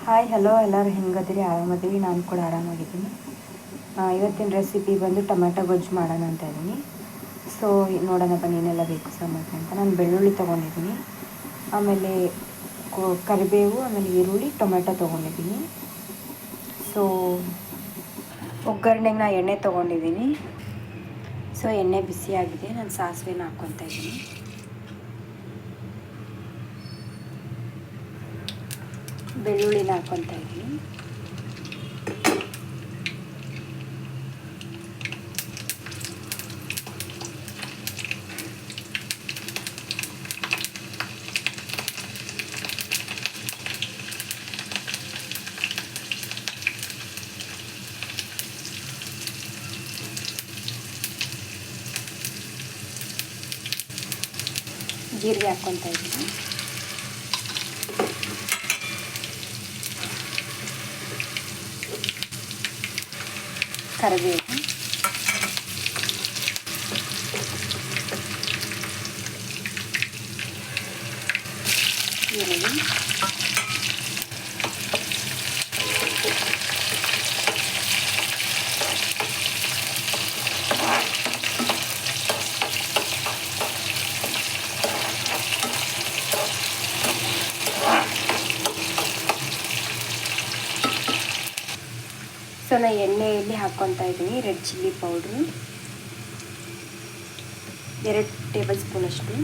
Hi hello ಎಲ್ಲರೂ ಹೆಂಗದಿರಿ? ಆರಾಮದಿರಿ? ನಾನು ಕೂಡ ಆರಾಮಾಗಿದ್ದೀನಿ. ಇವತ್ತಿನ ರೆಸಿಪಿ ಬಂದು ಟೊಮೆಟೊ ಗೊಜ್ಜು ಮಾಡೋಣ ಅಂತ ಇದ್ದೀನಿ. ಸೊ ನೋಡೋಣ ಬನ್ನಿ ಏನೆಲ್ಲ ಬೇಕು ಸಾಮಗ್ರಿ ಅಂತ. ನಾನು ಬೆಳ್ಳುಳ್ಳಿ ತೊಗೊಂಡಿದ್ದೀನಿ, ಆಮೇಲೆ ಕರಿಬೇವು, ಆಮೇಲೆ ಈರುಳ್ಳಿ, ಟೊಮೆಟೊ ತೊಗೊಂಡಿದ್ದೀನಿ. ಸೊ ಒಗ್ಗರಣೆಗೆ ನಾನು ಎಣ್ಣೆ ತೊಗೊಂಡಿದ್ದೀನಿ. ಸೊ ಎಣ್ಣೆ ಬಿಸಿಯಾಗಿದೆ, ನಾನು ಸಾಸಿವೆನ ಹಾಕ್ಕೊತಾ ಇದ್ದೀನಿ. ಬೆಳ್ಳುಳ್ಳಿನ ಹಾಕ್ಕೊತಾ ಇದ್ದೀನಿ. ಜೀರಿಗೆ ಹಾಕ್ಕೊತಾ ಇದ್ದೀನಿ. ಕರಿಬೇವು, ಈರುಳ್ಳಿ, ಸೊ ನಾನು ಎಣ್ಣೆಯಲ್ಲಿ ಹಾಕ್ಕೊತಾ ಇದ್ದೀನಿ ರೆಡ್ ಚಿಲ್ಲಿ ಪೌಡ್ರು 2 ಟೇಬಲ್ ಸ್ಪೂನಷ್ಟು.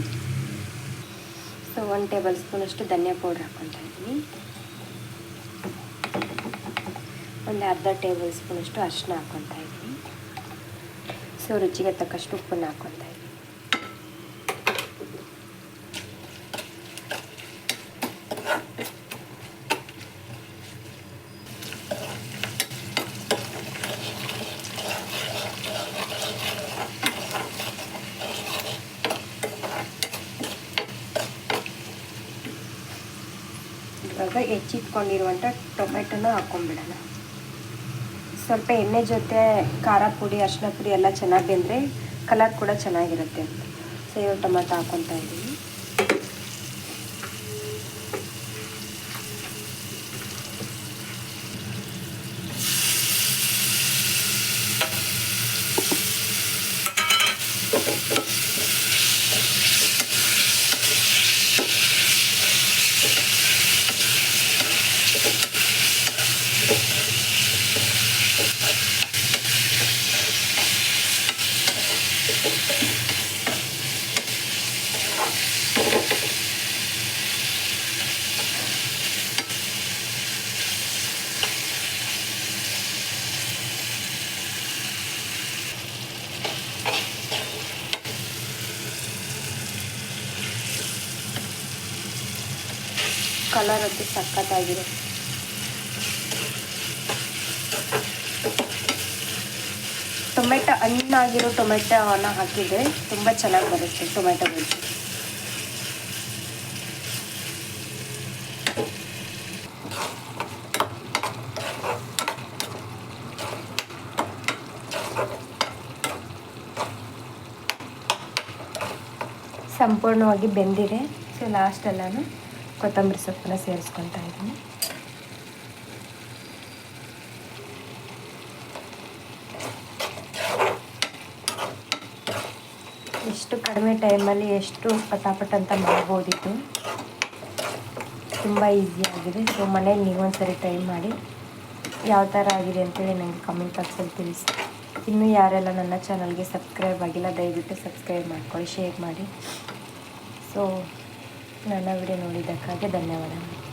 ಸೊ 1 ಟೇಬಲ್ ಸ್ಪೂನಷ್ಟು ಧನಿಯಾ ಪೌಡ್ರ್ ಹಾಕ್ಕೊತಾ ಇದ್ದೀನಿ. ಒಂದು ಅರ್ಧ ಟೇಬಲ್ ಸ್ಪೂನಷ್ಟು ಅರಿಶಿನ ಹಾಕ್ಕೊತಾ ಇದ್ದೀನಿ. ಸೊ ರುಚಿಗೆ ತಕ್ಕಷ್ಟು ಉಪ್ಪನ್ನು ಹಾಕ್ಕೊತಾ ಇದ್ದೀನಿ. ಇವಾಗ ಹೆಚ್ಚಿಟ್ಕೊಂಡಿರುವಂಥ ಟೊಮೆಟೊನ ಹಾಕ್ಕೊಂಡ್ಬಿಡೋಣ. ಸ್ವಲ್ಪ ಎಣ್ಣೆ ಜೊತೆ ಖಾರ ಪುಡಿ, ಅರಿಶಿನ ಪುಡಿ ಎಲ್ಲ ಚೆನ್ನಾಗಿ ಬೆಂದರೆ ಕಲರ್ ಕೂಡ ಚೆನ್ನಾಗಿರುತ್ತೆ ಅಂತ. ಸೊ ಇವಾಗ ಟೊಮೆಟೊ ಹಾಕ್ಕೊತಾ ಇದ್ದೀನಿ. ಕಲರ್ ಅಂತೂ ಸಖತ್ತಾಗಿದೆ. ಟೊಮೆಟೊ ಹಣ್ಣಾಗಿರೋ ಟೊಮೆಟೊನ ಹಾಕಿದರೆ ತುಂಬ ಚೆನ್ನಾಗಿ ಬರುತ್ತೆ ಟೊಮೆಟೊ ಗೊಜ್ಜು. ಸಂಪೂರ್ಣವಾಗಿ ಬೆಂದಿದೆ. ಸೊ ಲಾಸ್ಟೆಲ್ಲನೂ ಕೊತ್ತಂಬರಿ ಸೊಪ್ಪನ್ನ ಸೇರಿಸ್ಕೊತಾ ಇದ್ದೀನಿ. ಎಷ್ಟು ಕಡಿಮೆ ಟೈಮಲ್ಲಿ ಎಷ್ಟು ಪಟಾಪಟ್ ಅಂತ ಮಾಡ್ಬೋದಿತ್ತು. ತುಂಬ ಈಸಿಯಾಗಿದೆ. ಸೊ ಮನೇಲಿ ನೀವೊಂದ್ಸರಿ ಟ್ರೈ ಮಾಡಿ ಯಾವ ಥರ ಆಗಿದೆ ಅಂತೇಳಿ ನನಗೆ ಕಮೆಂಟ್ ಬಾಕ್ಸಲ್ಲಿ ತಿಳಿಸಿ. ಇನ್ನೂ ಯಾರೆಲ್ಲ ನನ್ನ ಚಾನಲ್ಗೆ ಸಬ್ಸ್ಕ್ರೈಬ್ ಆಗಿಲ್ಲ ದಯವಿಟ್ಟು ಸಬ್ಸ್ಕ್ರೈಬ್ ಮಾಡ್ಕೊಳ್ಳಿ, ಶೇರ್ ಮಾಡಿ. ಸೊ ನನ್ನ ವಿಡಿಯೋ ನೋಡಿದ್ದಕ್ಕಾಗಿ ಧನ್ಯವಾದಗಳು.